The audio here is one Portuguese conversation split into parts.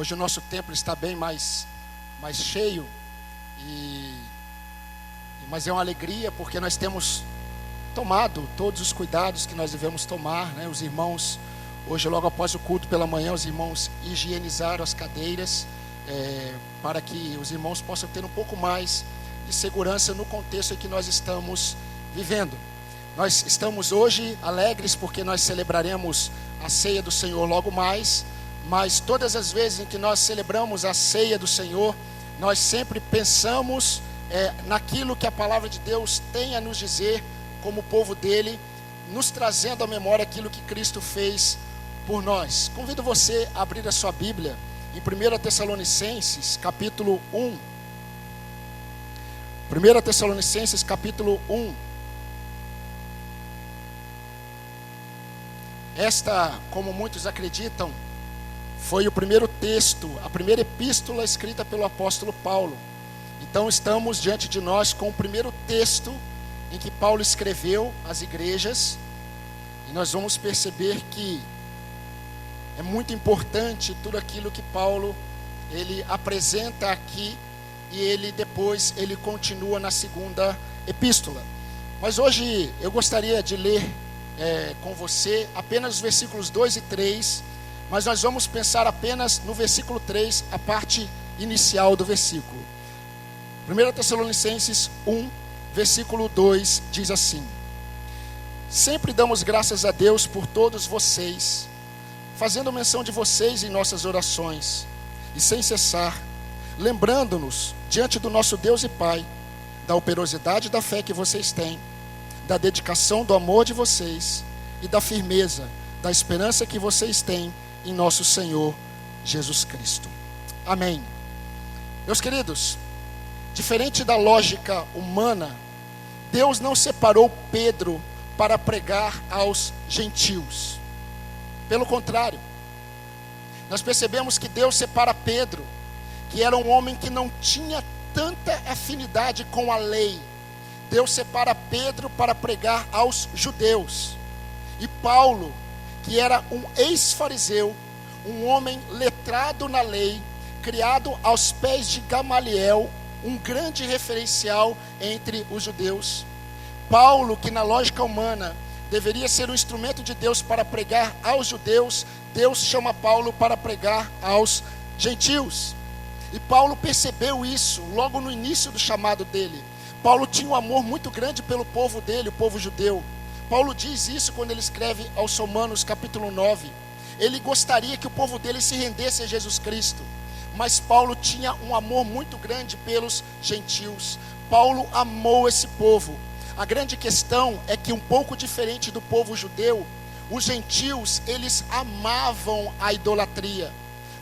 Hoje o nosso templo está bem mais cheio, mas é uma alegria porque nós temos tomado todos os cuidados que nós devemos tomar, né? Os irmãos, hoje logo após o culto pela manhã, os irmãos higienizaram as cadeiras, para que os irmãos possam ter um pouco mais de segurança no contexto em que nós estamos vivendo. Nós estamos hoje alegres porque nós celebraremos a ceia do Senhor logo mais, mas todas as vezes em que nós celebramos a ceia do Senhor, nós sempre pensamos naquilo que a palavra de Deus tem a nos dizer como povo dele, nos trazendo à memória aquilo que Cristo fez por nós. Convido você a abrir a sua Bíblia em 1 Tessalonicenses capítulo 1. 1 Tessalonicenses capítulo 1. Esta, como muitos acreditam, foi o primeiro texto, a primeira epístola escrita pelo apóstolo Paulo. Então estamos diante de nós com o primeiro texto em que Paulo escreveu às igrejas, e nós vamos perceber que é muito importante tudo aquilo que Paulo ele apresenta aqui, e ele depois ele continua na segunda epístola. Mas hoje eu gostaria de ler com você apenas os versículos 2 e 3, mas nós vamos pensar apenas no versículo 3, a parte inicial do versículo. 1 Tessalonicenses 1, versículo 2 diz assim: sempre damos graças a Deus por todos vocês, fazendo menção de vocês em nossas orações, e sem cessar, lembrando-nos diante do nosso Deus e Pai, da operosidade da fé que vocês têm, da dedicação do amor de vocês e da firmeza da esperança que vocês têm em nosso Senhor Jesus Cristo. Amém. Meus queridos, diferente da lógica humana, Deus não separou Pedro para pregar aos gentios. Pelo contrário, nós percebemos que Deus separa Pedro, que era um homem que não tinha tanta afinidade com a lei. Deus separa Pedro para pregar aos judeus. E Paulo, que era um ex-fariseu, um homem letrado na lei, criado aos pés de Gamaliel, um grande referencial entre os judeus. Paulo, que na lógica humana deveria ser um instrumento de Deus para pregar aos judeus, Deus chama Paulo para pregar aos gentios. E Paulo percebeu isso logo no início do chamado dele. Paulo tinha um amor muito grande pelo povo dele, o povo judeu. Paulo diz isso quando ele escreve aos Romanos capítulo 9. Ele gostaria que o povo dele se rendesse a Jesus Cristo, mas Paulo tinha um amor muito grande pelos gentios. Paulo amou esse povo. A grande questão é que, um pouco diferente do povo judeu, os gentios, eles amavam a idolatria.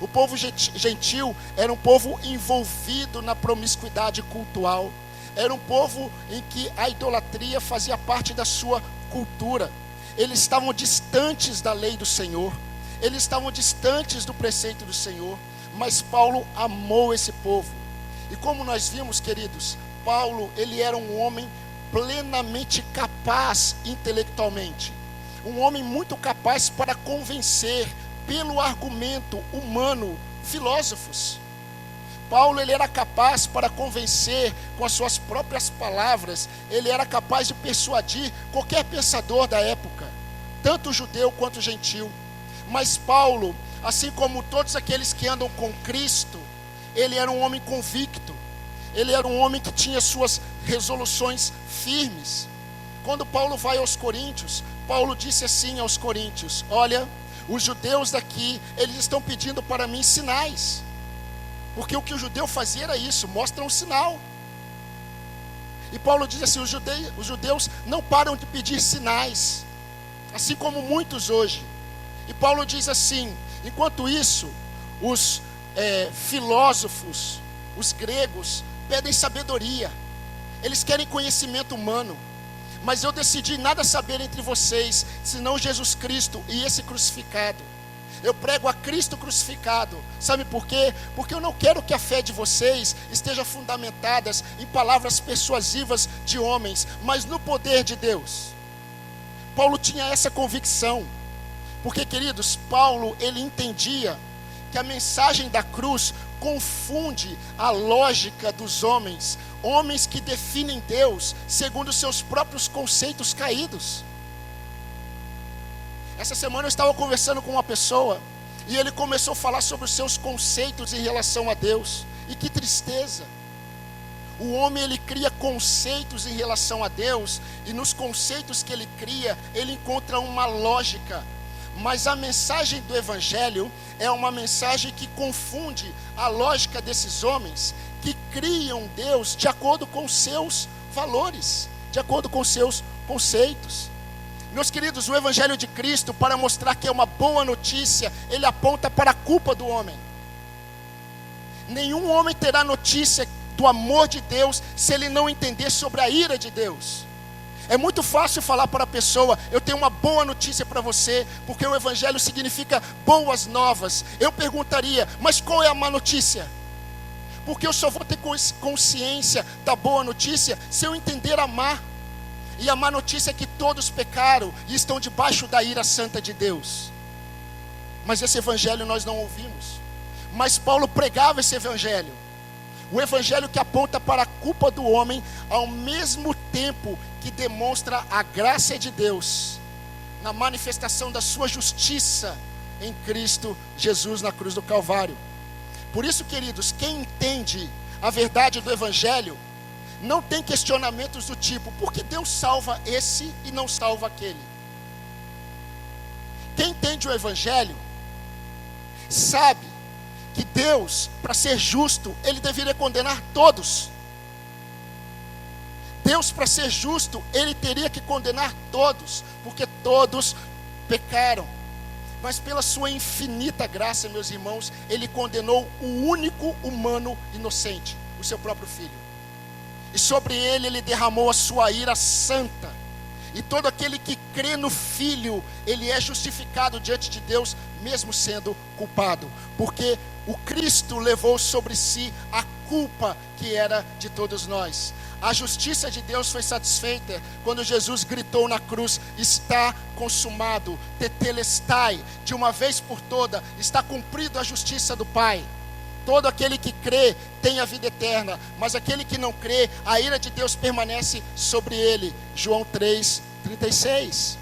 O povo gentil era um povo envolvido na promiscuidade cultural. Era um povo em que a idolatria fazia parte da sua cultura. Eles estavam distantes da lei do Senhor. Eles estavam distantes do preceito do Senhor. Mas Paulo amou esse povo. E como nós vimos, queridos, Paulo, ele era um homem plenamente capaz intelectualmente. Um homem muito capaz para convencer pelo argumento humano filósofos. Paulo, ele era capaz para convencer com as suas próprias palavras. Ele era capaz de persuadir qualquer pensador da época, tanto judeu quanto gentil. Mas Paulo, assim como todos aqueles que andam com Cristo, ele era um homem convicto. Ele era um homem que tinha suas resoluções firmes. Quando Paulo vai aos Coríntios, Paulo disse assim aos Coríntios: olha, os judeus daqui, eles estão pedindo para mim sinais. Porque o que o judeu fazia era isso, mostra um sinal. E Paulo diz assim: os judeus não param de pedir sinais, assim como muitos hoje. E Paulo diz assim: enquanto isso, os filósofos, os gregos, pedem sabedoria. Eles querem conhecimento humano. Mas eu decidi nada saber entre vocês, senão Jesus Cristo e esse crucificado. Eu prego a Cristo crucificado. Sabe por quê? Porque eu não quero que a fé de vocês esteja fundamentada em palavras persuasivas de homens, mas no poder de Deus. Paulo tinha essa convicção. Porque, queridos, Paulo, ele entendia que a mensagem da cruz confunde a lógica dos homens, homens que definem Deus segundo seus próprios conceitos caídos. Essa semana eu estava conversando com uma pessoa e ele começou a falar sobre os seus conceitos em relação a Deus. E que tristeza! O homem, ele cria conceitos em relação a Deus, e nos conceitos que ele cria, ele encontra uma lógica. Mas a mensagem do Evangelho é uma mensagem que confunde a lógica desses homens, que criam Deus de acordo com seus valores, de acordo com seus conceitos. Meus queridos, o Evangelho de Cristo, para mostrar que é uma boa notícia, ele aponta para a culpa do homem. Nenhum homem terá notícia do amor de Deus se ele não entender sobre a ira de Deus. É muito fácil falar para a pessoa: eu tenho uma boa notícia para você, porque o Evangelho significa boas novas. Eu perguntaria: mas qual é a má notícia? Porque eu só vou ter consciência da boa notícia se eu entender a má. E a má notícia é que todos pecaram e estão debaixo da ira santa de Deus. Mas esse Evangelho nós não ouvimos. Mas Paulo pregava esse Evangelho. O Evangelho que aponta para a culpa do homem, ao mesmo tempo que demonstra a graça de Deus, na manifestação da sua justiça em Cristo Jesus na cruz do Calvário. Por isso, queridos, quem entende a verdade do Evangelho, não tem questionamentos do tipo: por que Deus salva esse e não salva aquele? Quem entende o Evangelho, sabe que Deus, para ser justo, ele deveria condenar todos. Deus, para ser justo, ele teria que condenar todos, porque todos pecaram. Mas pela sua infinita graça, meus irmãos, ele condenou o único humano inocente, o seu próprio filho. E sobre ele derramou a sua ira santa. E todo aquele que crê no Filho, ele é justificado diante de Deus, mesmo sendo culpado. Porque o Cristo levou sobre si a culpa que era de todos nós. A justiça de Deus foi satisfeita quando Jesus gritou na cruz: está consumado, tetelestai, de uma vez por toda, está cumprido a justiça do Pai. Todo aquele que crê tem a vida eterna, mas aquele que não crê, a ira de Deus permanece sobre ele. João 3:36.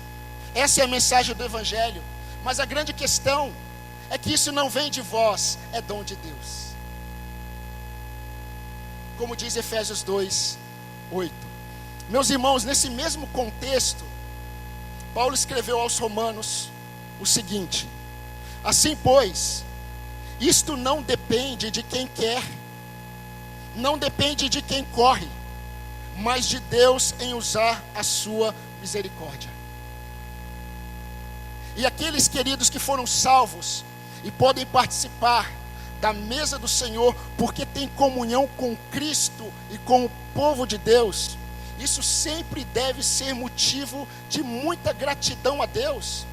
Essa é a mensagem do Evangelho. Mas a grande questão é que isso não vem de vós, é dom de Deus. Como diz Efésios 2:8. Meus irmãos, nesse mesmo contexto, Paulo escreveu aos Romanos o seguinte: assim, pois, isto não depende de quem quer, não depende de quem corre, mas de Deus em usar a sua misericórdia. E aqueles, queridos, que foram salvos e podem participar da mesa do Senhor, porque tem comunhão com Cristo e com o povo de Deus, isso sempre deve ser motivo de muita gratidão a Deus.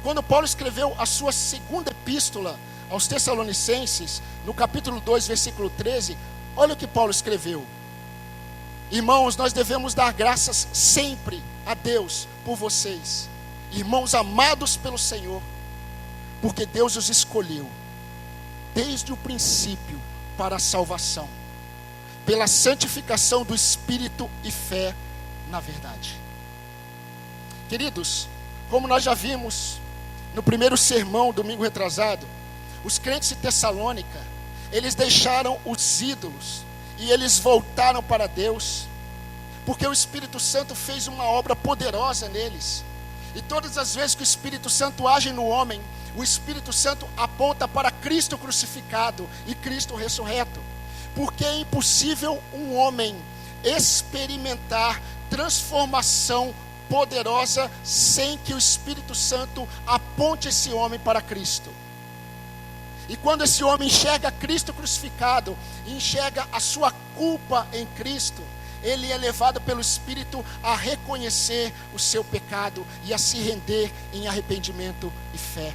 Quando Paulo escreveu a sua segunda epístola aos Tessalonicenses, no capítulo 2, versículo 13, olha o que Paulo escreveu: irmãos, nós devemos dar graças sempre a Deus por vocês, irmãos amados pelo Senhor, porque Deus os escolheu desde o princípio para a salvação, pela santificação do Espírito e fé na verdade. Queridos, como nós já vimos no primeiro sermão, domingo retrasado, os crentes de Tessalônica, eles deixaram os ídolos e eles voltaram para Deus, porque o Espírito Santo fez uma obra poderosa neles. E todas as vezes que o Espírito Santo age no homem, o Espírito Santo aponta para Cristo crucificado e Cristo ressurreto. Porque é impossível um homem experimentar transformação poderosa sem que o Espírito Santo aponte esse homem para Cristo. E quando esse homem enxerga Cristo crucificado, enxerga a sua culpa em Cristo, ele é levado pelo Espírito a reconhecer o seu pecado e a se render em arrependimento e fé.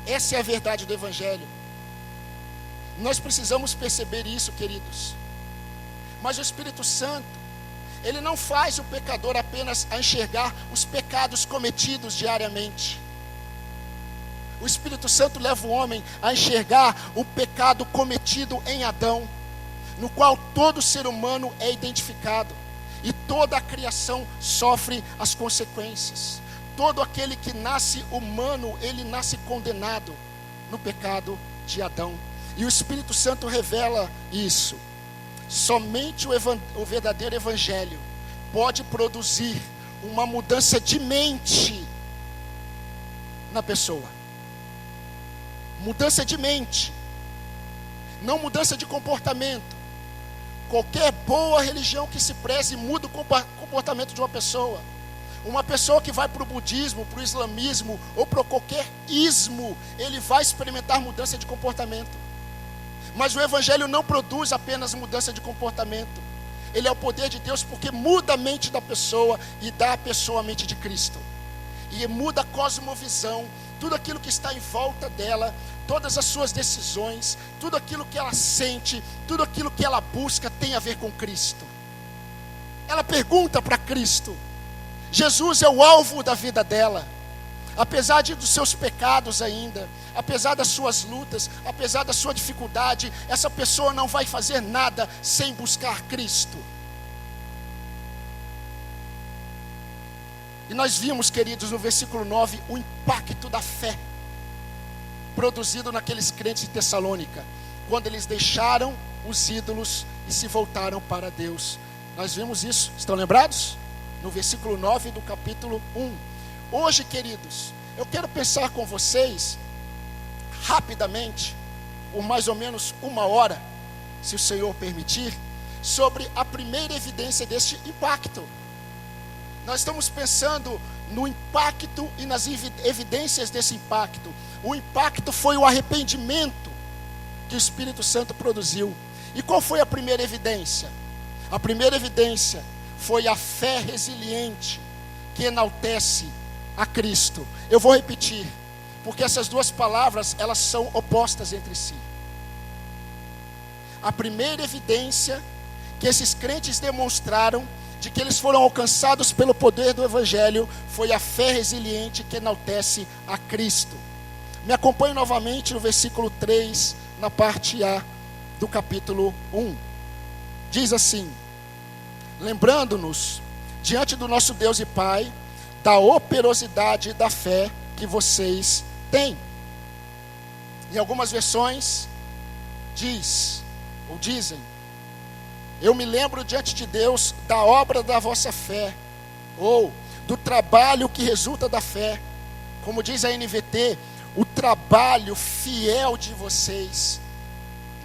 Essa é a verdade do Evangelho. Nós precisamos perceber isso, queridos. Mas o Espírito Santo, ele não faz o pecador apenas a enxergar os pecados cometidos diariamente. O Espírito Santo leva o homem a enxergar o pecado cometido em Adão, no qual todo ser humano é identificado, e toda a criação sofre as consequências. Todo aquele que nasce humano, ele nasce condenado no pecado de Adão. E o Espírito Santo revela isso. Somente o verdadeiro evangelho pode produzir uma mudança de mente na pessoa. Mudança de mente, não mudança de comportamento. Qualquer boa religião que se preze muda o comportamento de uma pessoa. Uma pessoa que vai para o budismo, para o islamismo ou para qualquer ismo, ele vai experimentar mudança de comportamento. Mas o evangelho não produz apenas mudança de comportamento. Ele é o poder de Deus, porque muda a mente da pessoa e dá à pessoa a mente de Cristo. E muda a cosmovisão, tudo aquilo que está em volta dela, todas as suas decisões, tudo aquilo que ela sente, tudo aquilo que ela busca tem a ver com Cristo. Ela pergunta para Cristo. Jesus é o alvo da vida dela. Apesar dos seus pecados ainda, apesar das suas lutas, apesar da sua dificuldade, essa pessoa não vai fazer nada sem buscar Cristo. E nós vimos, queridos, no versículo 9, o impacto da fé produzido naqueles crentes de Tessalônica, quando eles deixaram os ídolos e se voltaram para Deus. Nós vimos isso, estão lembrados? No versículo 9 do capítulo 1. Hoje, queridos, eu quero pensar com vocês, rapidamente, por mais ou menos 1 hora, se o Senhor permitir, sobre a primeira evidência deste impacto. Nós estamos pensando no impacto e nas evidências desse impacto. O impacto foi o arrependimento que o Espírito Santo produziu. E qual foi a primeira evidência? A primeira evidência foi a fé resiliente que enaltece a Cristo. Eu vou repetir, porque essas duas palavras, elas são opostas entre si. A primeira evidência que esses crentes demonstraram de que eles foram alcançados pelo poder do Evangelho foi a fé resiliente que enaltece a Cristo. Me acompanhe novamente no versículo 3, na parte A do capítulo 1. Diz assim: lembrando-nos, diante do nosso Deus e Pai, da operosidade da fé que vocês têm. Em algumas versões, dizem, eu me lembro diante de Deus da obra da vossa fé, ou do trabalho que resulta da fé. Como diz a NVT, o trabalho fiel de vocês.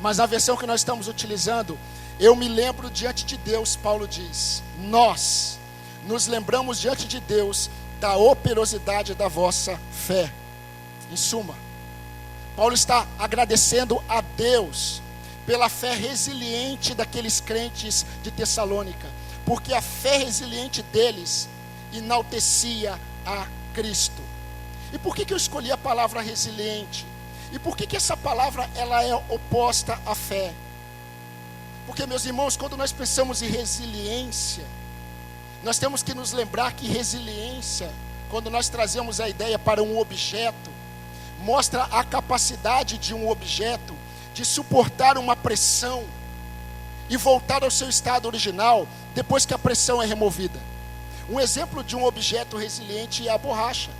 Mas a versão que nós estamos utilizando, eu me lembro diante de Deus, Paulo diz, nós nos lembramos diante de Deus da operosidade da vossa fé. Em suma, Paulo está agradecendo a Deus pela fé resiliente daqueles crentes de Tessalônica, porque a fé resiliente deles enaltecia a Cristo. E por que eu escolhi a palavra resiliente? E por que essa palavra ela é oposta à fé? Porque, meus irmãos, quando nós pensamos em resiliência, nós temos que nos lembrar que resiliência, quando nós trazemos a ideia para um objeto, mostra a capacidade de um objeto de suportar uma pressão e voltar ao seu estado original depois que a pressão é removida. Um exemplo de um objeto resiliente é a borracha.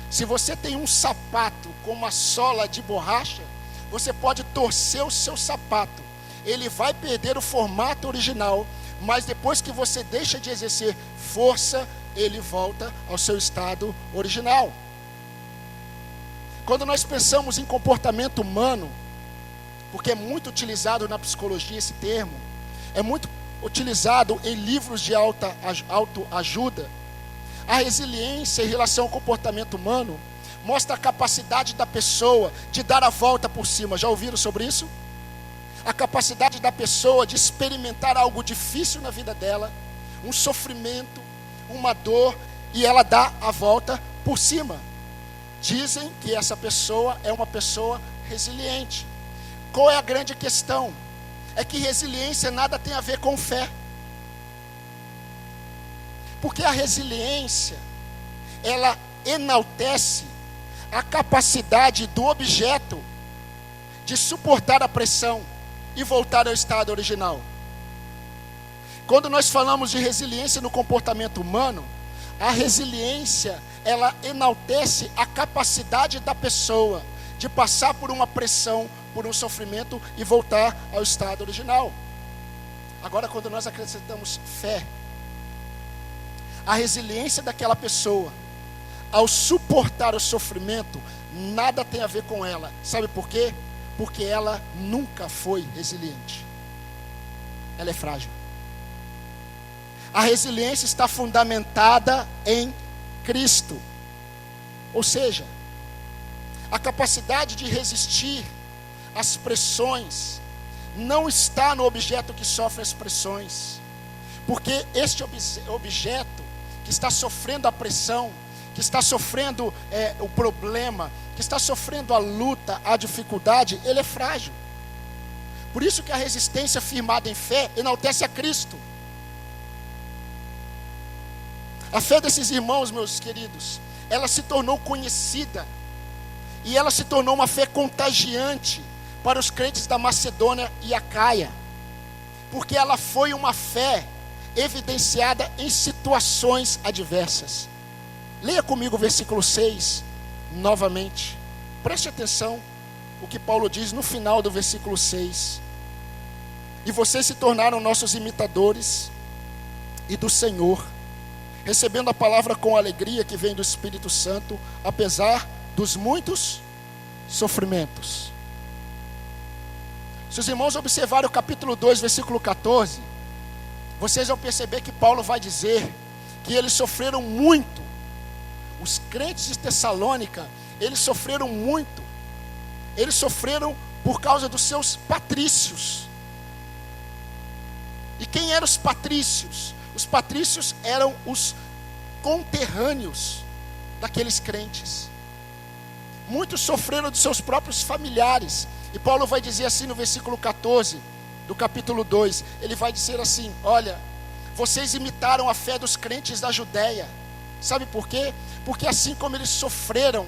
Se você tem um sapato com uma sola de borracha, você pode torcer o seu sapato. Ele vai perder o formato original, mas depois que você deixa de exercer força, ele volta ao seu estado original. Quando nós pensamos em comportamento humano, porque é muito utilizado na psicologia esse termo, é muito utilizado em livros de autoajuda, a resiliência em relação ao comportamento humano mostra a capacidade da pessoa de dar a volta por cima. Já ouviram sobre isso? A capacidade da pessoa de experimentar algo difícil na vida dela, um sofrimento, uma dor, e ela dá a volta por cima. Dizem que essa pessoa é uma pessoa resiliente. Qual é a grande questão? É que resiliência nada tem a ver com fé. Porque a resiliência, ela enaltece a capacidade do objeto de suportar a pressão e voltar ao estado original. Quando nós falamos de resiliência no comportamento humano, a resiliência, ela enaltece a capacidade da pessoa de passar por uma pressão, por um sofrimento e voltar ao estado original. Agora, quando nós acrescentamos fé, a resiliência daquela pessoa, ao suportar o sofrimento, nada tem a ver com ela. Sabe por quê? Porque ela nunca foi resiliente. Ela é frágil. A resiliência está fundamentada em Cristo. Ou seja, a capacidade de resistir às pressões não está no objeto que sofre as pressões. Porque este objeto que está sofrendo a pressão, que está sofrendo o problema, que está sofrendo a luta, a dificuldade, ele é frágil. Por isso que a resistência firmada em fé enaltece a Cristo. A fé desses irmãos, meus queridos, ela se tornou conhecida, e ela se tornou uma fé contagiante para os crentes da Macedônia e Acaia, porque ela foi uma fé evidenciada em situações adversas. Leia comigo o versículo 6, novamente. Preste atenção o que Paulo diz no final do versículo 6. E vocês se tornaram nossos imitadores e do Senhor, recebendo a palavra com alegria que vem do Espírito Santo, apesar dos muitos sofrimentos. Se os irmãos observarem o capítulo 2, versículo 14, vocês vão perceber que Paulo vai dizer que eles sofreram muito. Os crentes de Tessalônica, eles sofreram muito. Eles sofreram por causa dos seus patrícios. E quem eram os patrícios? Os patrícios eram os conterrâneos daqueles crentes. Muitos sofreram dos seus próprios familiares. E Paulo vai dizer assim no versículo 14 do capítulo 2. Ele vai dizer assim: olha, vocês imitaram a fé dos crentes da Judéia. Sabe por quê? Porque assim como eles sofreram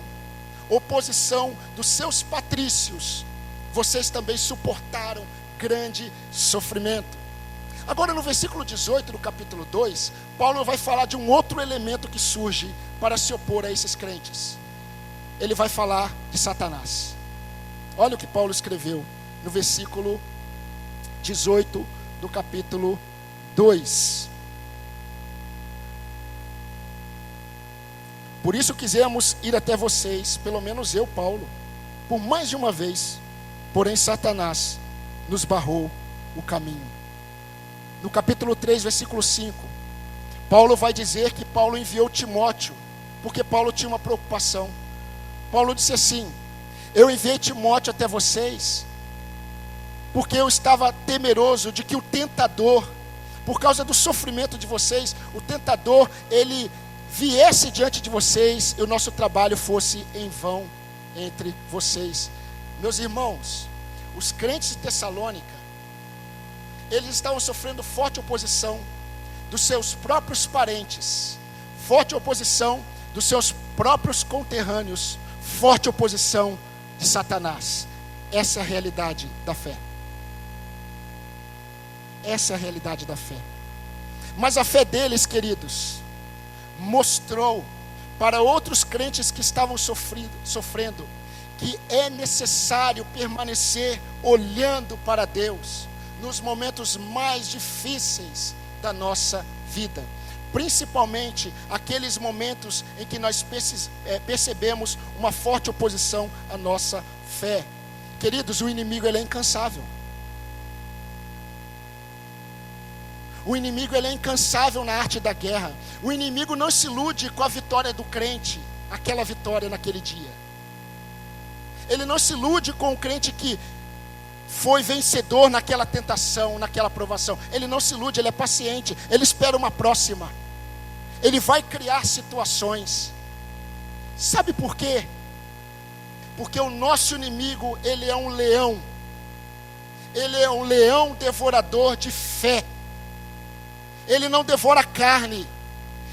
oposição dos seus patrícios, vocês também suportaram grande sofrimento. Agora no versículo 18 do capítulo 2, Paulo vai falar de um outro elemento que surge para se opor a esses crentes. Ele vai falar de Satanás. Olha o que Paulo escreveu no versículo 18 do capítulo 2. Por isso quisemos ir até vocês, pelo menos eu, Paulo, por mais de uma vez, porém Satanás nos barrou o caminho. No capítulo 3, versículo 5, Paulo vai dizer que Paulo enviou Timóteo, porque Paulo tinha uma preocupação. Paulo disse assim: eu enviei Timóteo até vocês, porque eu estava temeroso de que o tentador, por causa do sofrimento de vocês, o tentador, ele viesse diante de vocês e o nosso trabalho fosse em vão entre vocês. Meus irmãos, os crentes de Tessalônica, eles estavam sofrendo forte oposição dos seus próprios parentes, forte oposição dos seus próprios conterrâneos, forte oposição de Satanás. Essa é a realidade da fé. Essa é a realidade da fé. Mas a fé deles, queridos, mostrou para outros crentes que estavam sofrendo que é necessário permanecer olhando para Deus nos momentos mais difíceis da nossa vida, principalmente aqueles momentos em que nós percebemos uma forte oposição à nossa fé. Queridos, o inimigo ele é incansável. O inimigo ele é incansável na arte da guerra. O inimigo não se ilude com a vitória do crente, aquela vitória naquele dia. Ele não se ilude com o crente que foi vencedor naquela tentação, naquela provação. Ele não se ilude, ele é paciente, ele espera uma próxima. Ele vai criar situações. Sabe por quê? Porque o nosso inimigo, ele é um leão. Ele é um leão devorador de fé. Ele não devora carne.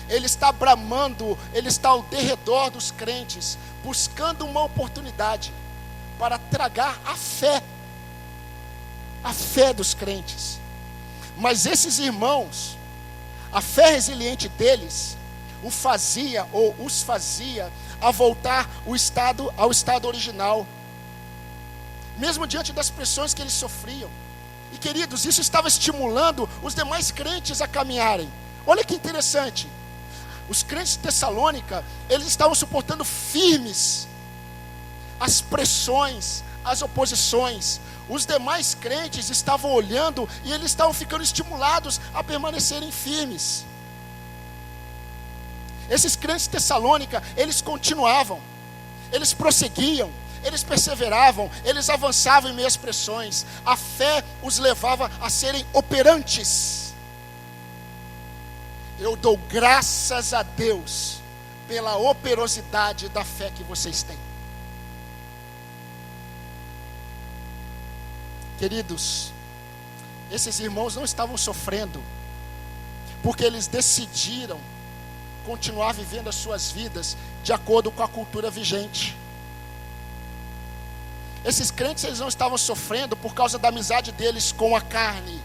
Ele está bramando, ele está ao derredor dos crentes, buscando uma oportunidade para tragar a fé dos crentes. Mas esses irmãos, a fé resiliente deles, os fazia a voltar ao estado original, mesmo diante das pressões que eles sofriam. E queridos, isso estava estimulando os demais crentes a caminharem. Olha que interessante, os crentes de Tessalônica, eles estavam suportando firmes as pressões, as oposições. Os demais crentes estavam olhando e eles estavam ficando estimulados a permanecerem firmes. Esses crentes de Tessalônica, eles continuavam, eles prosseguiam, eles perseveravam, eles avançavam em meio às pressões. A fé os levava a serem operantes. Eu dou graças a Deus pela operosidade da fé que vocês têm. Queridos, esses irmãos não estavam sofrendo porque eles decidiram continuar vivendo as suas vidas de acordo com a cultura vigente. Esses crentes, eles não estavam sofrendo por causa da amizade deles com a carne.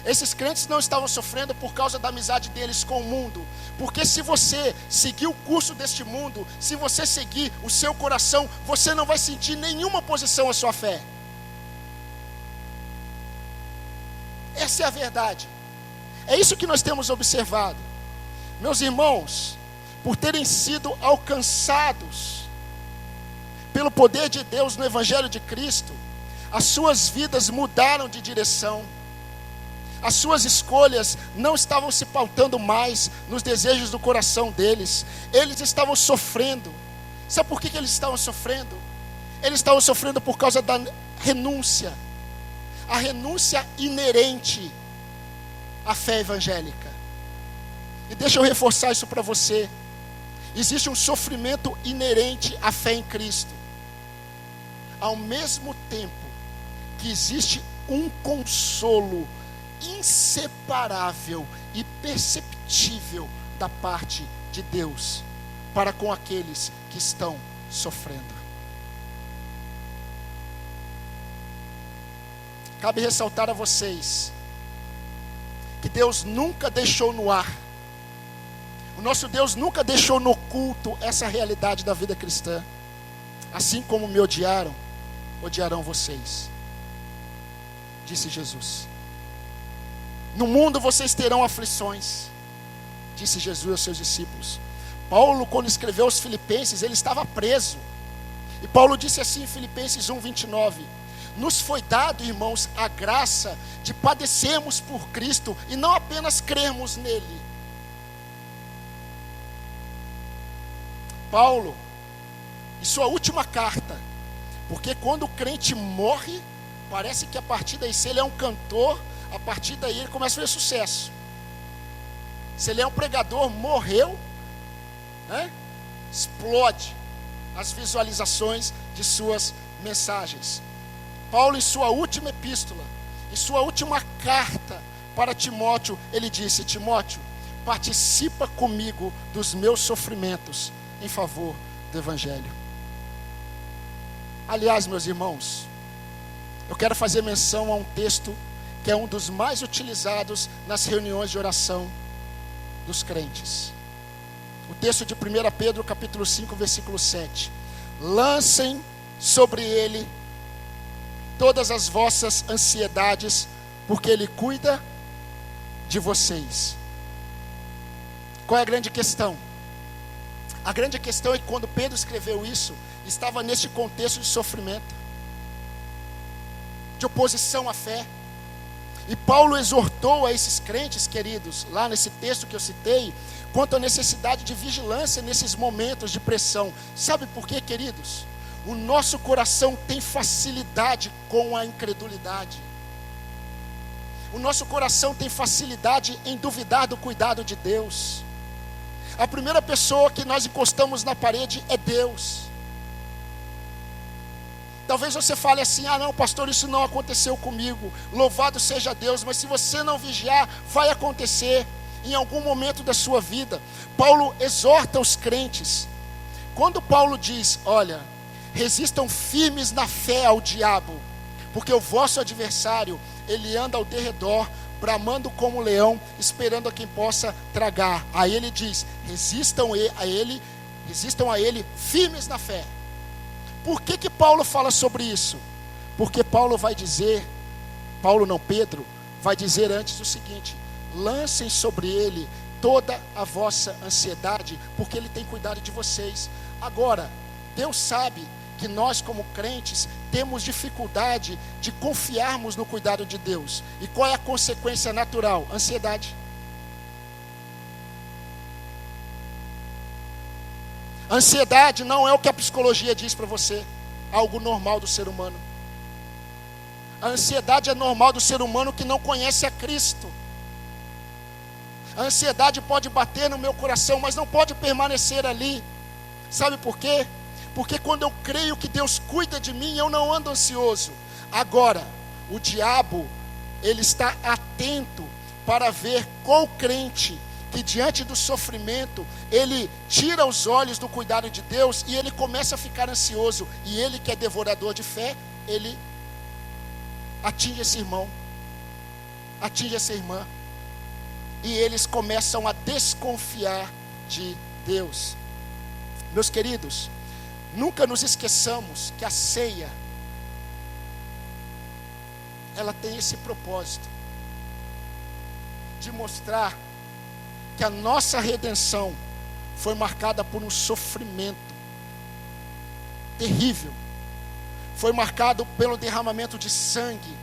Esses crentes não estavam sofrendo por causa da amizade deles com o mundo. Porque se você seguir o curso deste mundo, se você seguir o seu coração, você não vai sentir nenhuma oposição à sua fé. Essa é a verdade. É isso que nós temos observado. Meus irmãos, por terem sido alcançados pelo poder de Deus no Evangelho de Cristo, as suas vidas mudaram de direção. As suas escolhas não estavam se pautando mais nos desejos do coração deles. Eles estavam sofrendo. Sabe por que eles estavam sofrendo? Eles estavam sofrendo por causa da renúncia. A renúncia inerente à fé evangélica. E deixa eu reforçar isso para você. Existe um sofrimento inerente à fé em Cristo. Ao mesmo tempo que existe um consolo inseparável e perceptível da parte de Deus para com aqueles que estão sofrendo. Cabe ressaltar a vocês que Deus nunca deixou no ar, o nosso Deus nunca deixou no oculto essa realidade da vida cristã. Assim como me odiaram, odiarão vocês, disse Jesus. No mundo vocês terão aflições, disse Jesus aos seus discípulos. Paulo, quando escreveu aos Filipenses, ele estava preso. E Paulo disse assim em Filipenses 1:29: nos foi dado, irmãos, a graça de padecermos por Cristo e não apenas crermos nele. Paulo, em sua última carta, porque quando o crente morre, parece que a partir daí, se ele é um cantor, a partir daí ele começa a fazer sucesso. Se ele é um pregador, morreu, né? Explode as visualizações de suas mensagens. Paulo, em sua última epístola, em sua última carta para Timóteo, ele disse: Timóteo, participa comigo dos meus sofrimentos em favor do Evangelho. Aliás, meus irmãos, eu quero fazer menção a um texto que é um dos mais utilizados nas reuniões de oração dos crentes. O texto de 1 Pedro capítulo 5, versículo 7. Lancem sobre ele todas as vossas ansiedades, porque ele cuida de vocês. Qual é a grande questão? A grande questão é que quando Pedro escreveu isso, estava neste contexto de sofrimento, de oposição à fé. E Paulo exortou a esses crentes, queridos, lá nesse texto que eu citei, quanto à necessidade de vigilância nesses momentos de pressão. Sabe por quê, queridos? O nosso coração tem facilidade com a incredulidade. O nosso coração tem facilidade em duvidar do cuidado de Deus. A primeira pessoa que nós encostamos na parede é Deus. Talvez você fale assim: ah não, pastor, isso não aconteceu comigo. Louvado seja Deus. Mas se você não vigiar, vai acontecer em algum momento da sua vida. Paulo exorta os crentes Quando Paulo diz, olha, resistam firmes na fé ao diabo, porque o vosso adversário, ele anda ao derredor, bramando como um leão, esperando a quem possa tragar. Aí ele diz, resistam a ele firmes na fé. Por que Paulo fala sobre isso? Porque Pedro vai dizer antes o seguinte: lancem sobre ele toda a vossa ansiedade, porque ele tem cuidado de vocês. Agora, Deus sabe que nós como crentes temos dificuldade de confiarmos no cuidado de Deus. E qual é a consequência natural? Ansiedade. Ansiedade não é o que a psicologia diz para você, algo normal do ser humano. A ansiedade é normal do ser humano que não conhece a Cristo. A ansiedade pode bater no meu coração, mas não pode permanecer ali. Sabe por quê? Porque quando eu creio que Deus cuida de mim, eu não ando ansioso. Agora, o diabo, ele está atento para ver qual crente que diante do sofrimento, ele tira os olhos do cuidado de Deus e ele começa a ficar ansioso. E ele que é devorador de fé, ele atinge esse irmão, atinge essa irmã. E eles começam a desconfiar de Deus. Meus queridos, nunca nos esqueçamos que a ceia, ela tem esse propósito de mostrar que a nossa redenção foi marcada por um sofrimento terrível, foi marcado pelo derramamento de sangue,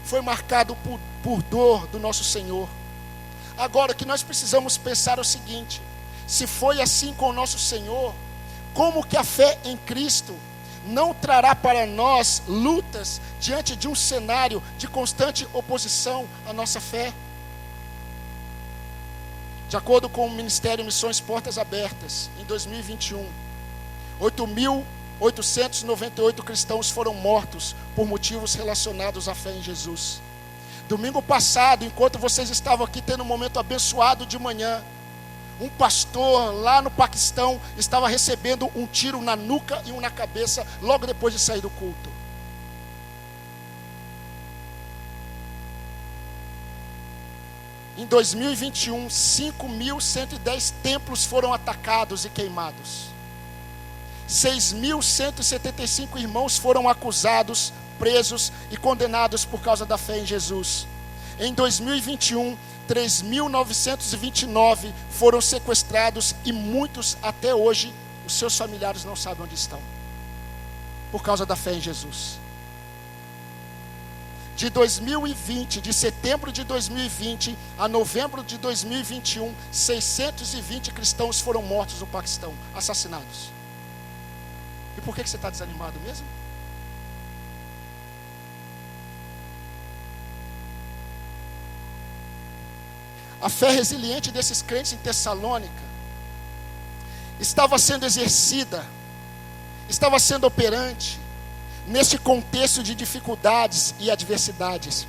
foi marcado por dor do nosso Senhor. Agora, o que nós precisamos pensar é o seguinte: se foi assim com o nosso Senhor, como que a fé em Cristo não trará para nós lutas diante de um cenário de constante oposição à nossa fé? De acordo com o Ministério Missões Portas Abertas, em 2021, 8.898 cristãos foram mortos por motivos relacionados à fé em Jesus. Domingo passado, enquanto vocês estavam aqui tendo um momento abençoado de manhã, um pastor lá no Paquistão estava recebendo um tiro na nuca e um na cabeça logo depois de sair do culto. Em 2021, 5.110 templos foram atacados e queimados. 6.175 irmãos foram acusados, presos e condenados por causa da fé em Jesus. Em 2021, 3.929 foram sequestrados e muitos até hoje, os seus familiares não sabem onde estão, por causa da fé em Jesus. De 2020, de setembro de 2020 a novembro de 2021, 620 cristãos foram mortos no Paquistão, assassinados. E por que você está desanimado mesmo? A fé resiliente desses crentes em Tessalônica estava sendo exercida, estava sendo operante neste contexto de dificuldades e adversidades.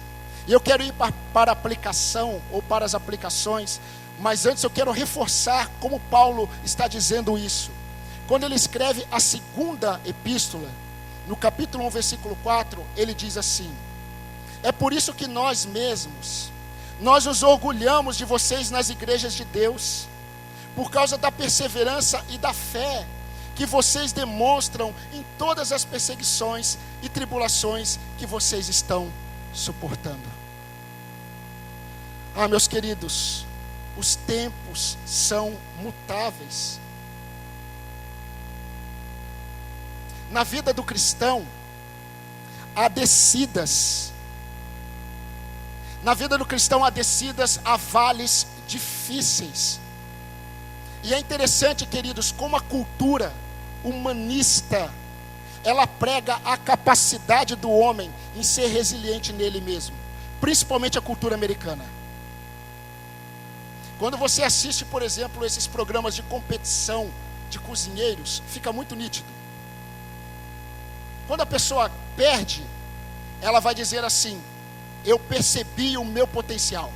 E eu quero ir para a aplicação, ou para as aplicações, mas antes eu quero reforçar como Paulo está dizendo isso. Quando ele escreve a segunda epístola, no capítulo 1, versículo 4, ele diz assim: é por isso que nós mesmos, nós nos orgulhamos de vocês nas igrejas de Deus, por causa da perseverança e da fé que vocês demonstram em todas as perseguições e tribulações que vocês estão suportando. Ah, meus queridos, os tempos são mutáveis. Na vida do cristão, há descidas. Na vida do cristão há descidas, há vales difíceis. E é interessante, queridos, como a cultura humanista, ela prega a capacidade do homem em ser resiliente nele mesmo, principalmente a cultura americana. Quando você assiste, por exemplo, esses programas de competição de cozinheiros, fica muito nítido. Quando a pessoa perde, ela vai dizer assim: eu percebi o meu potencial,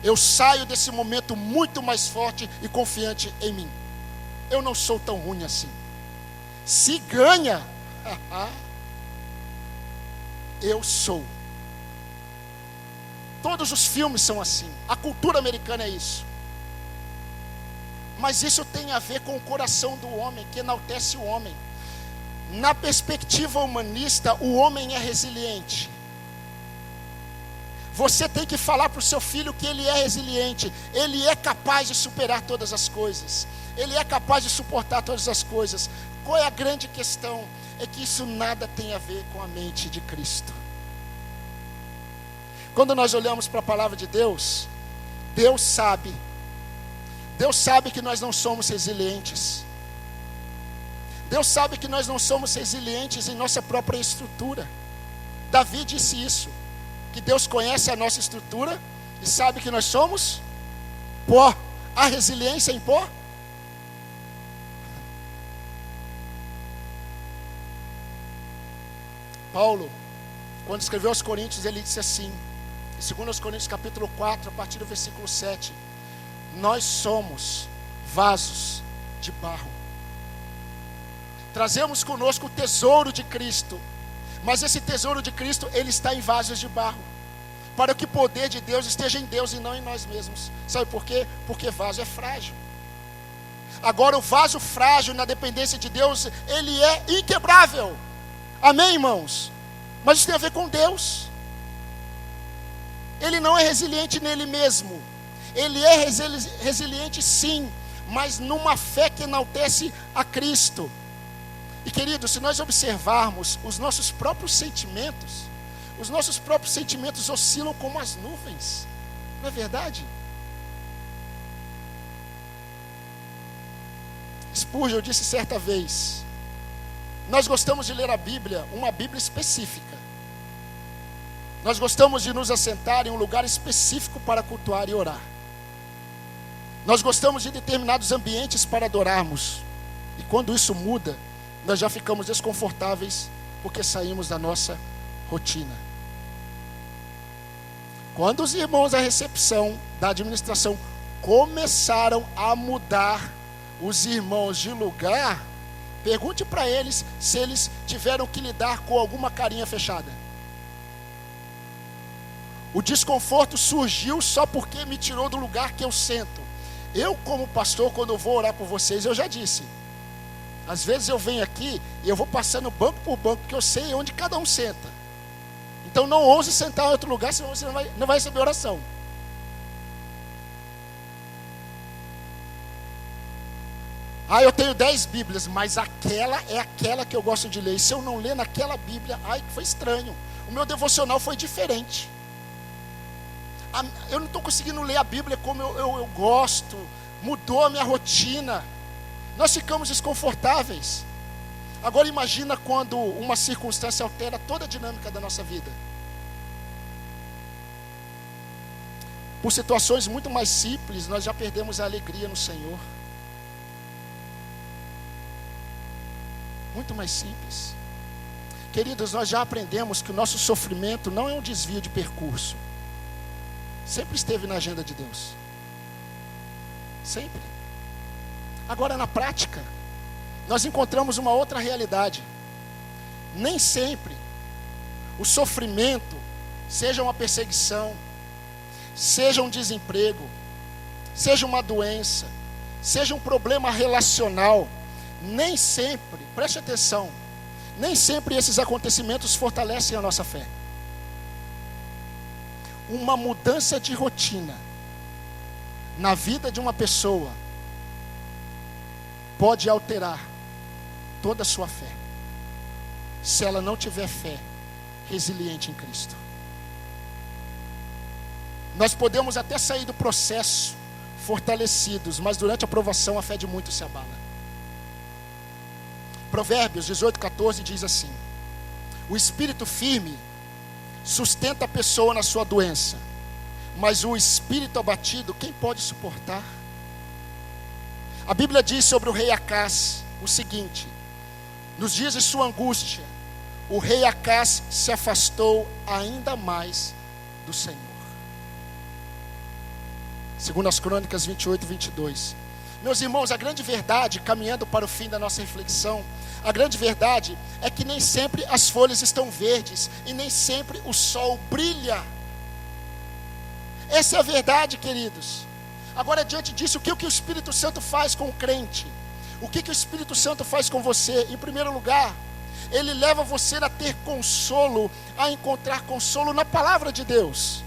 eu saio desse momento muito mais forte e confiante em mim. eu não sou tão ruim assim. Se ganha, eu sou. Todos os filmes são assim. A cultura americana é isso. Mas isso tem a ver com o coração do homem, que enaltece o homem. Na perspectiva humanista, o homem é resiliente. Você tem que falar para o seu filho que ele é resiliente. Ele é capaz de superar todas as coisas. Ele é capaz de suportar todas as coisas. Qual é a grande questão? É que isso nada tem a ver com a mente de Cristo. Quando nós olhamos para a palavra de Deus, Deus sabe que nós não somos resilientes. Deus sabe que nós não somos resilientes em nossa própria estrutura. Davi disse isso, que Deus conhece a nossa estrutura e sabe que nós somos pó. Há resiliência em pó? Paulo, quando escreveu aos Coríntios, ele disse assim, em 2 Coríntios capítulo 4, a partir do versículo 7, nós somos vasos de barro. Trazemos conosco o tesouro de Cristo, mas esse tesouro de Cristo, ele está em vasos de barro, para que o poder de Deus esteja em Deus e não em nós mesmos. Sabe por quê? Porque vaso é frágil. Agora o vaso frágil na dependência de Deus, ele é inquebrável. Amém, irmãos? Mas isso tem a ver com Deus. Ele não é resiliente nele mesmo. Ele é resiliente sim, mas numa fé que enaltece a Cristo. E queridos, se nós observarmos os nossos próprios sentimentos oscilam como as nuvens. Não é verdade? Spurgeon disse certa vez, nós gostamos de ler a Bíblia, uma Bíblia específica. Nós gostamos de nos assentar em um lugar específico para cultuar e orar. Nós gostamos de determinados ambientes para adorarmos. E quando isso muda, nós já ficamos desconfortáveis, porque saímos da nossa rotina. Quando os irmãos da recepção, da administração, começaram a mudar os irmãos de lugar, pergunte para eles se eles tiveram que lidar com alguma carinha fechada. O desconforto surgiu só porque me tirou do lugar que eu sento. Eu, como pastor, quando eu vou orar por vocês, eu já disse, às vezes eu venho aqui e eu vou passando banco por banco, porque eu sei onde cada um senta. Então não ouse sentar em outro lugar, senão você não vai receber oração. Eu tenho 10 Bíblias, mas aquela é aquela que eu gosto de ler. E se eu não ler naquela Bíblia, foi estranho. O meu devocional foi diferente. Eu não estou conseguindo ler a Bíblia como eu gosto. Mudou a minha rotina. Nós ficamos desconfortáveis. Agora imagina quando uma circunstância altera toda a dinâmica da nossa vida. Por situações muito mais simples, nós já perdemos a alegria no Senhor. Muito mais simples. Queridos, nós já aprendemos que o nosso sofrimento não é um desvio de percurso. Sempre esteve na agenda de Deus. Sempre. Agora, na prática, nós encontramos uma outra realidade. Nem sempre o sofrimento, seja uma perseguição, seja um desemprego, seja uma doença, seja um problema relacional, nem sempre, preste atenção, nem sempre esses acontecimentos fortalecem a nossa fé. Uma mudança de rotina na vida de uma pessoa pode alterar toda a sua fé, se ela não tiver fé resiliente em Cristo. Nós podemos até sair do processo fortalecidos, mas durante a provação a fé de muitos se abala. Provérbios 18:14 diz assim: o espírito firme sustenta a pessoa na sua doença, mas o espírito abatido, quem pode suportar? A Bíblia diz sobre o rei Acás o seguinte: nos dias de sua angústia, o rei Acás se afastou ainda mais do Senhor. Segundo as Crônicas 28:22. Meus irmãos, a grande verdade, caminhando para o fim da nossa reflexão, a grande verdade é que nem sempre as folhas estão verdes e nem sempre o sol brilha. Essa é a verdade, queridos. Agora, diante disso, o que o Espírito Santo faz com o crente? O que o Espírito Santo faz com você? Em primeiro lugar, ele leva você a ter consolo, a encontrar consolo na palavra de Deus.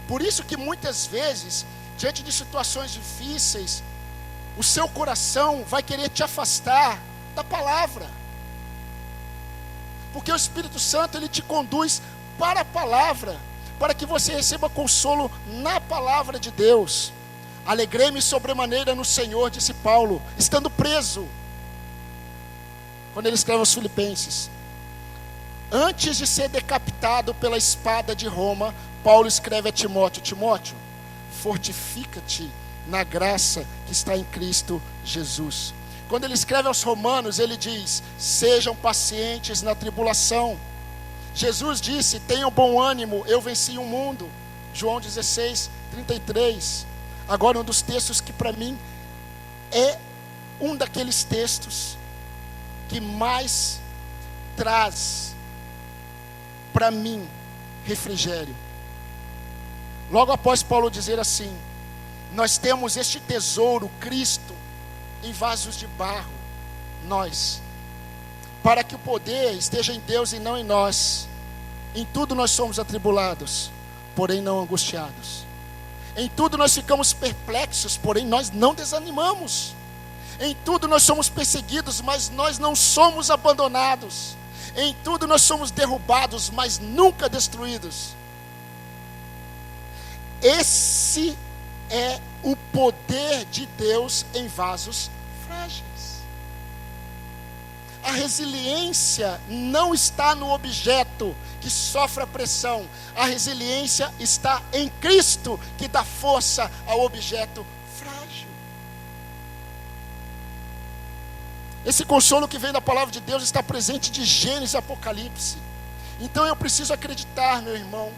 Por isso que muitas vezes, diante de situações difíceis, o seu coração vai querer te afastar da palavra. Porque o Espírito Santo, ele te conduz para a palavra, para que você receba consolo na palavra de Deus. Alegrei-me sobremaneira no Senhor, disse Paulo, estando preso, quando ele escreve aos Filipenses. Antes de ser decapitado pela espada de Roma, Paulo escreve a Timóteo: Timóteo, fortifica-te na graça que está em Cristo Jesus. Quando ele escreve aos Romanos, ele diz: sejam pacientes na tribulação. Jesus disse: tenham bom ânimo, eu venci o mundo. João 16, 33. Agora, um dos textos que para mim é um daqueles textos que mais traz para mim refrigério. Logo após Paulo dizer assim: nós temos este tesouro, Cristo, em vasos de barro, nós, para que o poder esteja em Deus e não em nós. Em tudo nós somos atribulados, porém não angustiados. Em tudo nós ficamos perplexos, porém nós não desanimamos. Em tudo nós somos perseguidos, mas nós não somos abandonados. Em tudo nós somos derrubados, mas nunca destruídos. Esse é o poder de Deus em vasos frágeis. A resiliência não está no objeto que sofre a pressão. A resiliência está em Cristo, que dá força ao objeto frágil. Esse consolo que vem da palavra de Deus está presente de Gênesis e Apocalipse. Então eu preciso acreditar, meu irmão,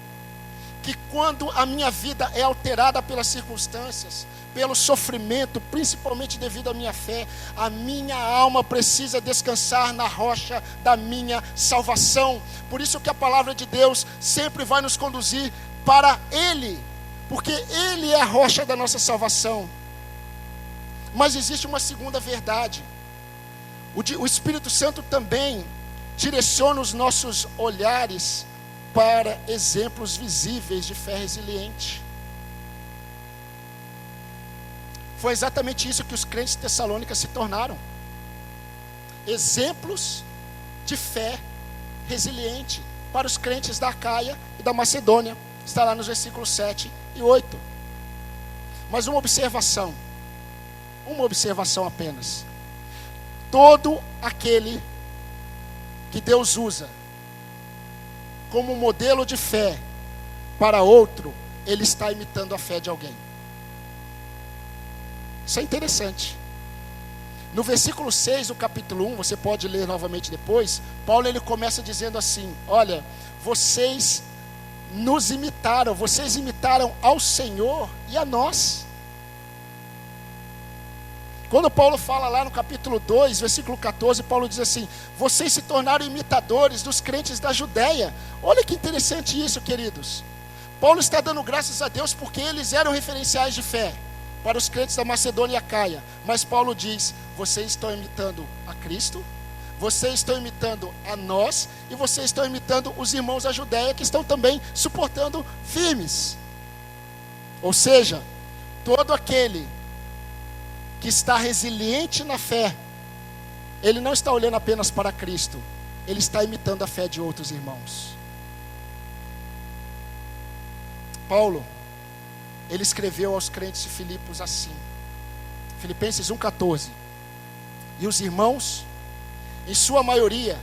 que quando a minha vida é alterada pelas circunstâncias, pelo sofrimento, principalmente devido à minha fé, a minha alma precisa descansar na rocha da minha salvação. Por isso que a palavra de Deus sempre vai nos conduzir para Ele, porque Ele é a rocha da nossa salvação. Mas existe uma segunda verdade. O Espírito Santo também direciona os nossos olhares para exemplos visíveis de fé resiliente. Foi exatamente isso que os crentes de Tessalônica se tornaram. Exemplos de fé resiliente para os crentes da Acaia e da Macedônia. Está lá nos versículos 7 e 8. Mas uma observação apenas. Todo aquele que Deus usa como modelo de fé para outro, ele está imitando a fé de alguém. Isso é interessante. No versículo 6 do capítulo 1, você pode ler novamente depois, Paulo ele começa dizendo assim: olha, vocês nos imitaram, vocês imitaram ao Senhor e a nós. Quando Paulo fala lá no capítulo 2, versículo 14, Paulo diz assim: vocês se tornaram imitadores dos crentes da Judéia. Olha que interessante isso, queridos. Paulo está dando graças a Deus porque eles eram referenciais de fé para os crentes da Macedônia e Acaia. Mas Paulo diz: vocês estão imitando a Cristo, vocês estão imitando a nós, e vocês estão imitando os irmãos da Judéia, que estão também suportando firmes. Ou seja, todo aquele que está resiliente na fé, ele não está olhando apenas para Cristo, ele está imitando a fé de outros irmãos. Paulo, ele escreveu aos crentes de Filipos assim, Filipenses 1,14: e os irmãos, em sua maioria,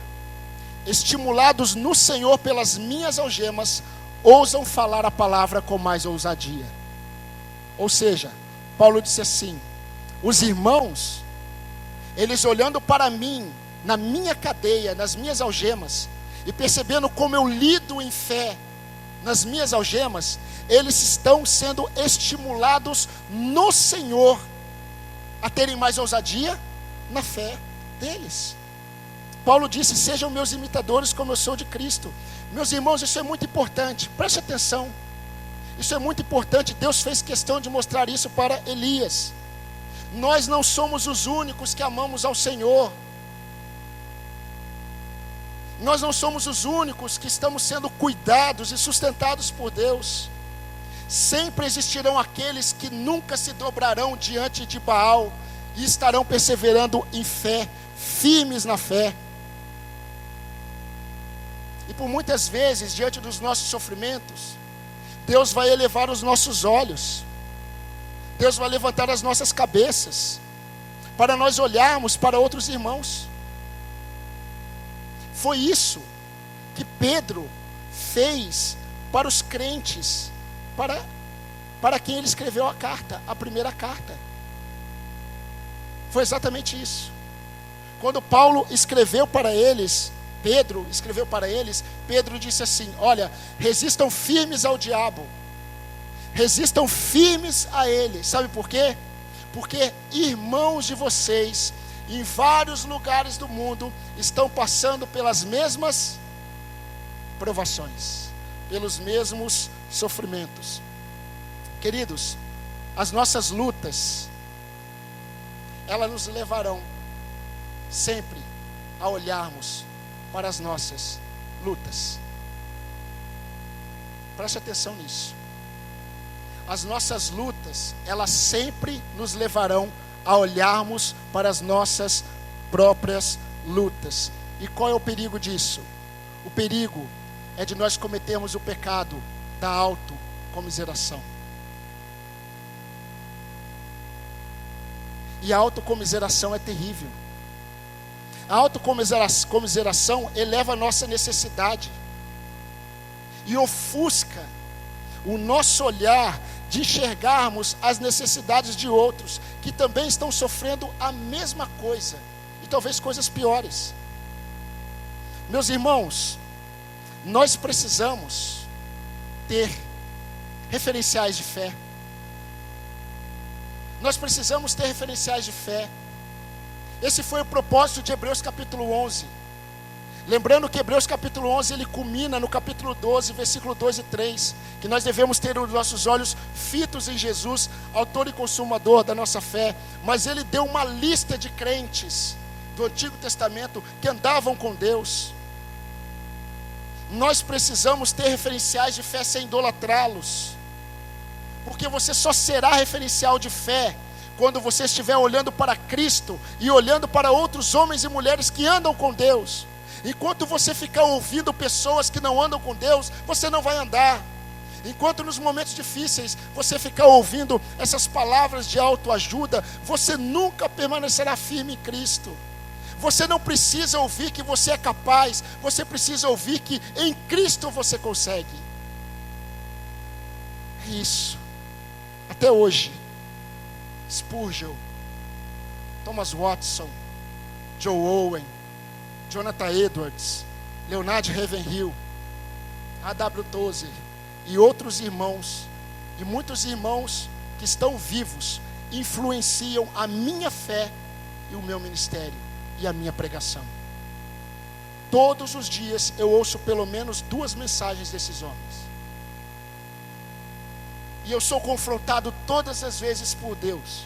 estimulados no Senhor pelas minhas algemas, ousam falar a palavra com mais ousadia. Ou seja, Paulo disse assim: os irmãos, eles olhando para mim, na minha cadeia, nas minhas algemas, e percebendo como eu lido em fé nas minhas algemas, eles estão sendo estimulados no Senhor a terem mais ousadia na fé deles. Paulo disse: sejam meus imitadores como eu sou de Cristo. Meus irmãos, isso é muito importante, preste atenção. Isso é muito importante. Deus fez questão de mostrar isso para Elias. Nós não somos os únicos que amamos ao Senhor. Nós não somos os únicos que estamos sendo cuidados e sustentados por Deus. Sempre existirão aqueles que nunca se dobrarão diante de Baal e estarão perseverando em fé, firmes na fé. E por muitas vezes, diante dos nossos sofrimentos, Deus vai elevar os nossos olhos, Deus vai levantar as nossas cabeças, para nós olharmos para outros irmãos. Foi isso que Pedro fez para os crentes, para quem ele escreveu a carta, a primeira carta. Foi exatamente isso. Quando Paulo escreveu para eles, Pedro escreveu para eles, Pedro disse assim: olha, resistam firmes ao diabo, resistam firmes a ele. Sabe por quê? Porque irmãos de vocês, em vários lugares do mundo, estão passando pelas mesmas provações, pelos mesmos sofrimentos. Queridos, as nossas lutas, elas nos levarão sempre a olharmos para as nossas lutas. Preste atenção nisso. As nossas lutas, elas sempre nos levarão a olharmos para as nossas próprias lutas. E qual é o perigo disso? O perigo é de nós cometermos o pecado da autocomiseração. E a autocomiseração é terrível. A autocomiseração eleva a nossa necessidade e ofusca o nosso olhar de enxergarmos as necessidades de outros que também estão sofrendo a mesma coisa, e talvez coisas piores. Meus irmãos, nós precisamos ter referenciais de fé. Nós precisamos ter referenciais de fé. Esse foi o propósito de Hebreus capítulo 11. Lembrando que Hebreus capítulo 11, ele culmina no capítulo 12, versículo 2 e 3, que nós devemos ter os nossos olhos fitos em Jesus, autor e consumador da nossa fé. Mas ele deu uma lista de crentes do Antigo Testamento que andavam com Deus. Nós precisamos ter referenciais de fé sem idolatrá-los, porque você só será referencial de fé quando você estiver olhando para Cristo e olhando para outros homens e mulheres que andam com Deus. Enquanto você ficar ouvindo pessoas que não andam com Deus, você não vai andar. Enquanto nos momentos difíceis você ficar ouvindo essas palavras de autoajuda, você nunca permanecerá firme em Cristo. Você não precisa ouvir que você é capaz, você precisa ouvir que em Cristo você consegue. É isso. Até hoje, Spurgeon, Thomas Watson, Joe Owen, Jonathan Edwards, Leonard Ravenhill, A.W. Tozer e outros irmãos, e muitos irmãos que estão vivos, influenciam a minha fé e o meu ministério e a minha pregação. Todos os dias eu ouço pelo menos 2 mensagens desses homens. E eu sou confrontado todas as vezes por Deus.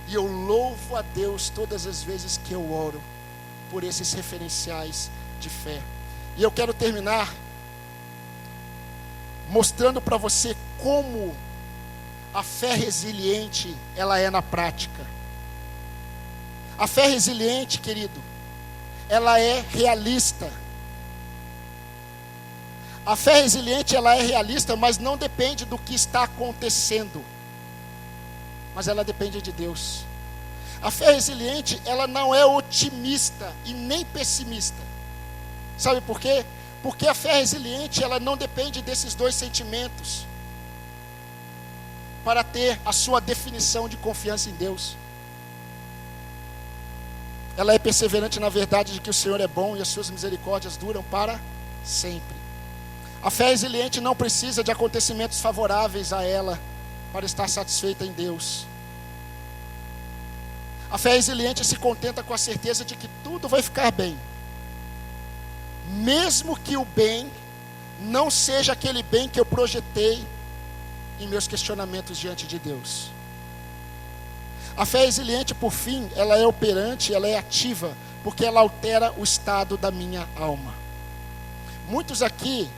E eu louvo a Deus todas as vezes que eu oro por esses referenciais de fé. E eu quero terminar mostrando para você como a fé resiliente ela é na prática. A fé resiliente, querido, ela é realista. A fé resiliente ela é realista, mas não depende do que está acontecendo, mas ela depende de Deus. A fé resiliente ela não é otimista e nem pessimista. Sabe por quê? Porque a fé resiliente ela não depende desses 2 sentimentos para ter a sua definição de confiança em Deus. Ela é perseverante na verdade de que o Senhor é bom e as suas misericórdias duram para sempre. A fé resiliente não precisa de acontecimentos favoráveis a ela para estar satisfeita em Deus. A fé resiliente se contenta com a certeza de que tudo vai ficar bem, mesmo que o bem não seja aquele bem que eu projetei em meus questionamentos diante de Deus. A fé resiliente, por fim, ela é operante, ela é ativa, porque ela altera o estado da minha alma. Muitos aqui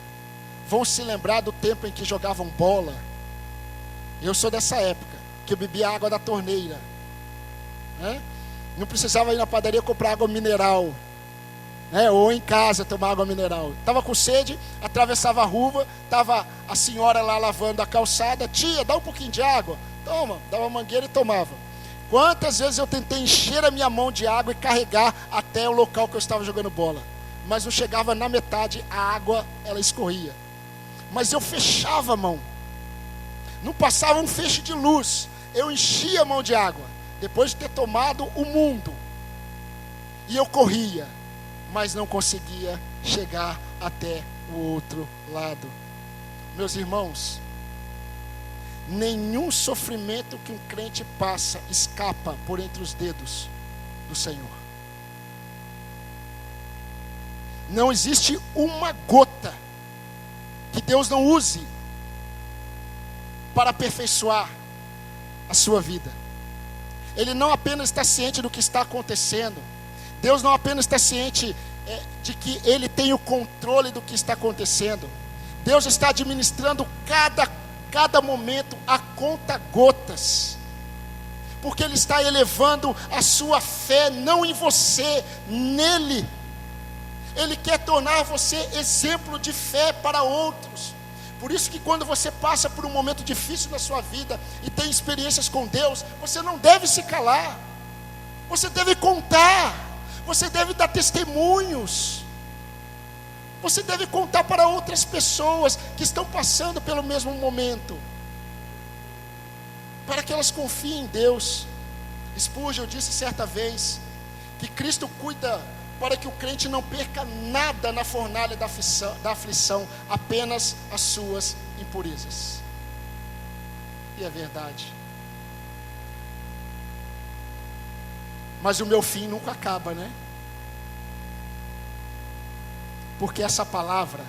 vão se lembrar do tempo em que jogavam bola. Eu sou dessa época, que eu bebia água da torneira, né? Não precisava ir na padaria comprar água mineral, né? Ou em casa tomar água mineral. Estava com sede, atravessava a rua, estava a senhora lá lavando a calçada. Tia, dá um pouquinho de água. Toma, dava uma mangueira e tomava. Quantas vezes eu tentei encher a minha mão de água e carregar até o local que eu estava jogando bola, mas não chegava na metade, a água ela escorria. Mas eu fechava a mão, não passava um feixe de luz, eu enchia a mão de água, depois de ter tomado o mundo, e eu corria, mas não conseguia chegar até o outro lado. Meus irmãos, nenhum sofrimento que um crente passa escapa por entre os dedos do Senhor. Não existe uma gota que Deus não use para aperfeiçoar a sua vida. Ele não apenas está ciente do que está acontecendo. Deus não apenas está ciente de que Ele tem o controle do que está acontecendo. Deus está administrando cada momento a conta gotas, porque Ele está elevando a sua fé, não em você, nele. Ele quer tornar você exemplo de fé para outros. Por isso que quando você passa por um momento difícil na sua vida e tem experiências com Deus, você não deve se calar, você deve contar, você deve dar testemunhos, você deve contar para outras pessoas que estão passando pelo mesmo momento, para que elas confiem em Deus. Spurgeon disse certa vez que Cristo cuida para que o crente não perca nada na fornalha da aflição, apenas as suas impurezas. E é verdade. Mas o meu fim nunca acaba, né? Porque essa palavra,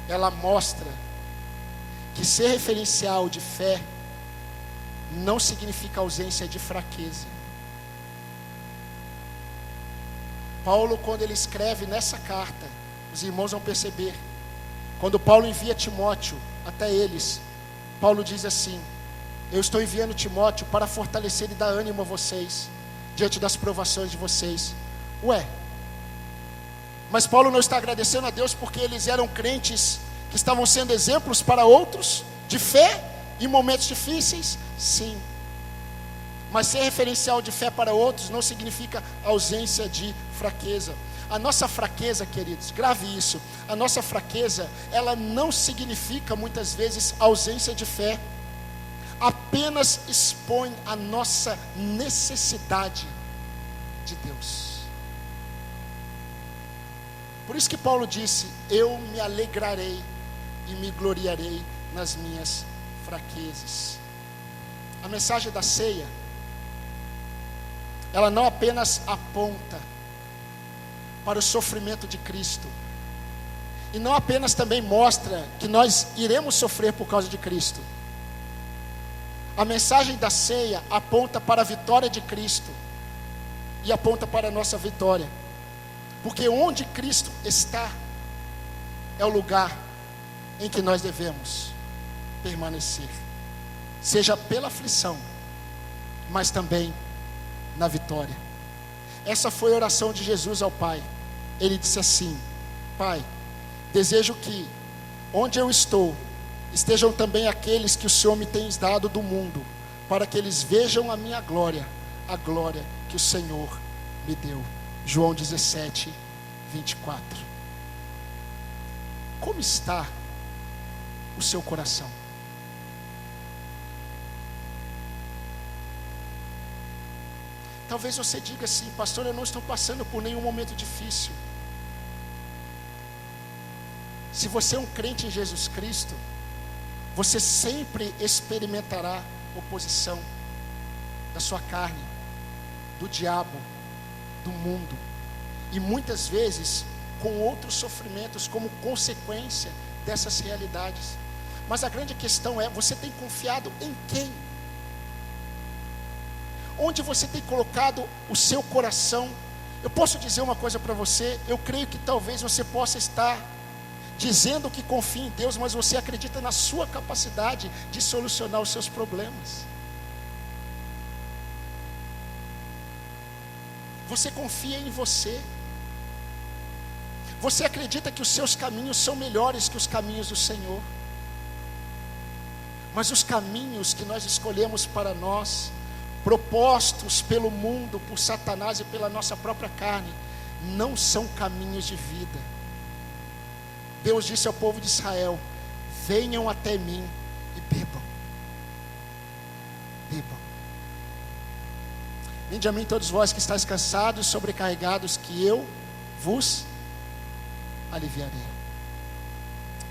ela mostra que ser referencial de fé não significa ausência de fraqueza. Paulo, quando ele escreve nessa carta, os irmãos vão perceber, quando Paulo envia Timóteo até eles, Paulo diz assim: eu estou enviando Timóteo para fortalecer e dar ânimo a vocês, diante das provações de vocês. Ué, mas Paulo não está agradecendo a Deus porque eles eram crentes que estavam sendo exemplos para outros, de fé, em momentos difíceis? Sim. Mas ser referencial de fé para outros não significa ausência de fraqueza. A nossa fraqueza, queridos, grave isso, a nossa fraqueza, ela não significa muitas vezes ausência de fé, apenas expõe a nossa necessidade de Deus. Por isso que Paulo disse: eu me alegrarei e me gloriarei nas minhas fraquezas. A mensagem da ceia, ela não apenas aponta para o sofrimento de Cristo, e não apenas também mostra que nós iremos sofrer por causa de Cristo. A mensagem da ceia aponta para a vitória de Cristo e aponta para a nossa vitória, porque onde Cristo está é o lugar em que nós devemos permanecer, seja pela aflição, mas também na vitória. Essa foi a oração de Jesus ao Pai. Ele disse assim: Pai, desejo que onde eu estou estejam também aqueles que o Senhor me tem dado do mundo, para que eles vejam a minha glória, a glória que o Senhor me deu. João 17, 24. Como está o seu coração? Talvez você diga assim: pastor, eu não estou passando por nenhum momento difícil. Se você é um crente em Jesus Cristo, você sempre experimentará oposição. da sua carne, do diabo, do mundo, e muitas vezes com outros sofrimentos como consequência dessas realidades. Mas a grande questão é: você tem confiado em quem? Onde você tem colocado o seu coração? Eu posso dizer uma coisa para você: eu creio que talvez você possa estar dizendo que confia em Deus, mas você acredita na sua capacidade de solucionar os seus problemas. Você confia em você. Você acredita que os seus caminhos são melhores que os caminhos do Senhor. Mas os caminhos que nós escolhemos para nós, propostos pelo mundo, por Satanás e pela nossa própria carne, não são caminhos de vida. Deus disse ao povo de Israel: venham até mim e bebam. Bebam. Vinde a mim todos vós que estáis cansados e sobrecarregados, que eu vos aliviarei.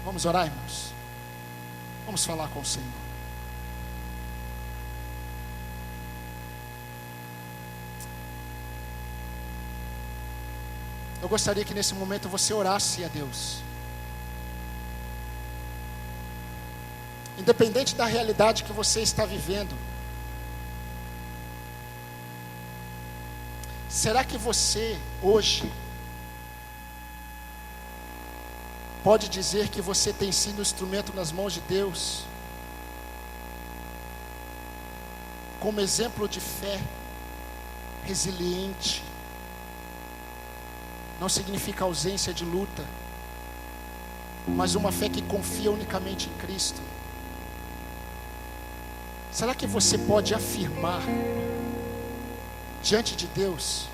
Vamos orar, irmãos? Vamos falar com o Senhor. Eu gostaria que nesse momento você orasse a Deus. Independente da realidade que você está vivendo, será que você hoje pode dizer que você tem sido um instrumento nas mãos de Deus, como exemplo de fé, resiliente? Não significa ausência de luta, mas uma fé que confia unicamente em Cristo. Será que você pode afirmar diante de Deus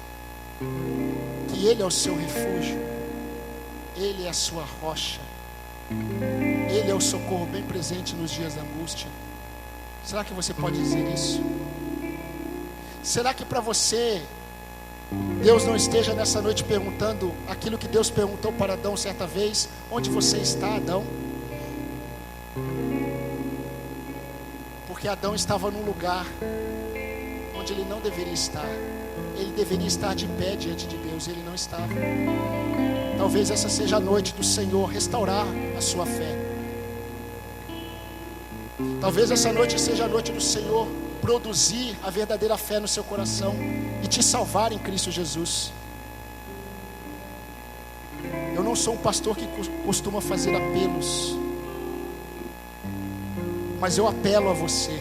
que Ele é o seu refúgio, Ele é a sua rocha, Ele é o socorro bem presente nos dias da angústia? Será que você pode dizer isso? Será que para você Deus não esteja nessa noite perguntando aquilo que Deus perguntou para Adão certa vez: onde você está, Adão? Porque Adão estava num lugar onde ele não deveria estar. Ele deveria estar de pé diante de Deus, ele não estava. Talvez essa seja a noite do Senhor restaurar a sua fé. Talvez essa noite seja a noite do Senhor produzir a verdadeira fé no seu coração e te salvar em Cristo Jesus. Eu não sou um pastor que costuma fazer apelos, mas eu apelo a você,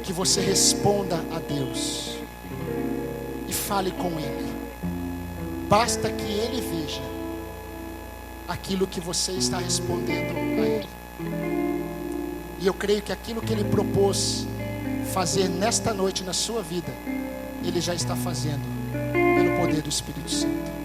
que você responda a Deus e fale com Ele. Basta que Ele veja aquilo que você está respondendo a Ele. E eu creio que aquilo que Ele propôs fazer nesta noite na sua vida, Ele já está fazendo pelo poder do Espírito Santo.